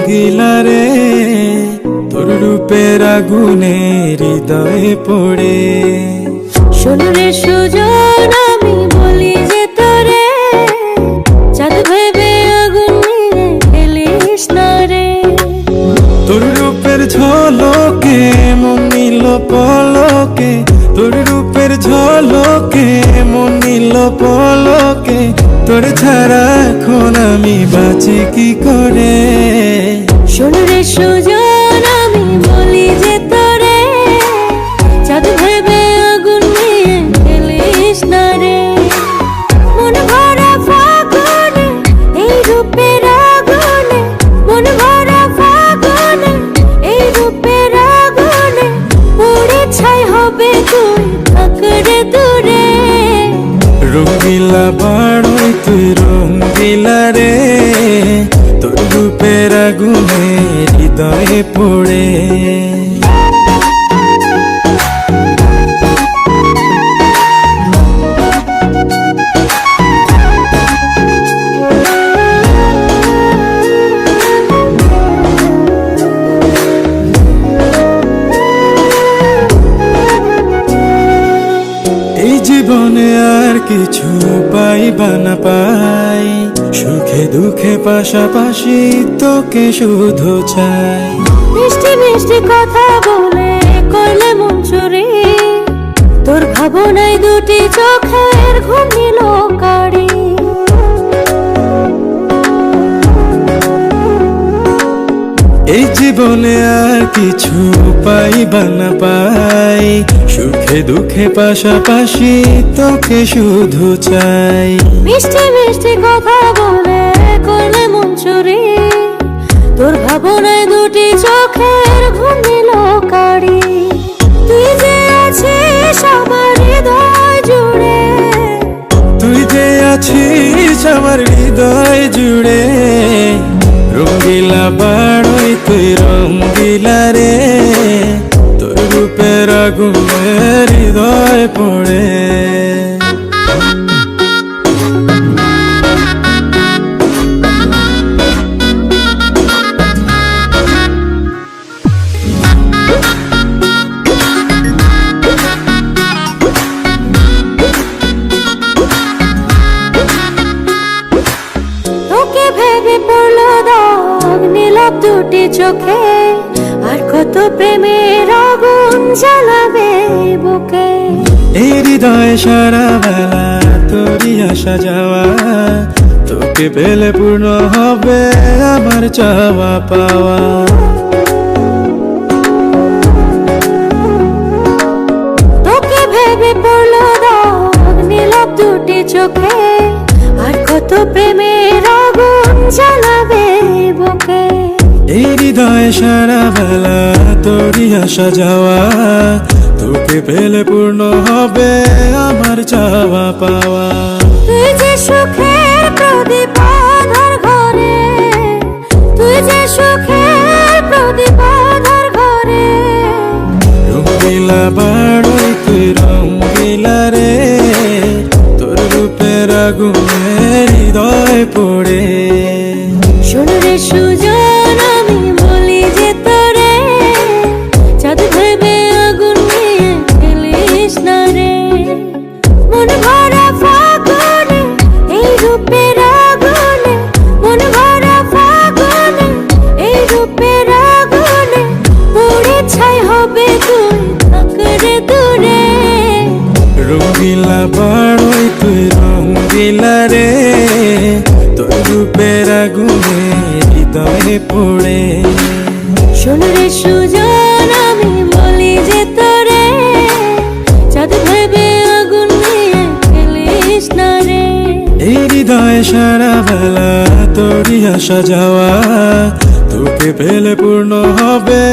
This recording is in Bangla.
রঙ্গিলা রে তোর রূপের আগুনে হৃদয়ে পড়ে। শোন রে সুজন আমি বলি যে তোরে চাঁদ ভেবে আগুন নিয়ে খেলিস না রে। তোর রূপের ঝলকে মন নিল পলকে, তোর রূপের ঝলকে মন নিল পলকে, তোর ছাড়া এখন আমি বাঁচি কি করে। শোন রে সুজন আমি বলি যে তোরে চাঁদ ভেবে আগুন নিয়ে খেলিস না রে। মন ভরা ফাগুনে এই রূপের আগুনে, মন ভরা ফাগুনে এই রূপের আগুনে পুড়ে ছাই হবে তুই থাকরে দূরে। রঙ্গিলা বাড়ই তুই রঙ্গিলা রে তোর রূপের আগুনে হৃদয়ে পড়ে। এই জীবনে আর কিছু পাইবা না পাই, সুখে দুঃখে পাশাপাশি তোকে শুধু চাই। মিষ্টি মিষ্টি কথা বলে করলে মন চুরি, তোর ভাবনায় দুটি চোখের ঘুম নিল কারি। এই জীবনে আর কিছু পাইবা না পাই, সুখে দুঃখে পাশাপাশি তোকে শুধু চাই। মিষ্টি মিষ্টি কথা বলে করলে মন চুরি, তোর ভাবনায় দুটি চোখের ঘুম নিল কারি। তুই যে আছিস আমার হৃদয় জুড়ে, তুই যে আছিস আমার হৃদয় জুড়ে। রঙ্গিলা বাড়ই তুই রঙ্গিলা রে তোর রূপের আগুনে হৃদয় পড়ে। তোকে ভেবে পড়লো দাগ নীলাভ দুটি চোখে, আর কত প্রেমের আগুন জ্বালাবে বুকে। এই হৃদয় সারা বেলা তোরই আসা যাওয়া, তোকে পেলে পূর্ণ হবে আমার চাওয়া পাওয়া। তোকে ভেবে পড়লো দাগ নীলাভ দুটি চোখে, আর কত প্রেমের আগুন জ্বালাবে বুকে। এই হৃদয় সারা বেলা তোরই আসা যাওয়া, তোকে পেলে পূর্ণ হবে আমার চাওয়া পাওয়া। তুই যে সুখের প্রদীপ আধার ঘরে, তুই যে সুখের প্রদীপ আধার ঘরে। রঙ্গিলা বাড়ই তুই রঙ্গিলা রে তোর রূপের আগুনে হৃদয় পড়ে। শোন রে সুজন আমি বলি যে তোরে চাঁদ ভেবে আগুন নিয়ে খেলিস না রে। মন ভরা ফাগুনে এই রূপের আগুনে, মন ভরা ফাগুনে এই রূপের আগুনে পুড়ে ছাই হবে তুই থাকরে দূরে। রঙ্গিলা বাড়ই তুই রঙ্গিলা রে তোর রূপের আগুনে হৃদয়ে পড়ে। শোন রে সুজন আমি বলি যে তোরে চাঁদ ভেবে আগুন নিয়ে খেলিস না রে। এই হৃদয় সারা বেলা তোরই আসা যাওয়া, তোকে পেলে পূর্ণ হবে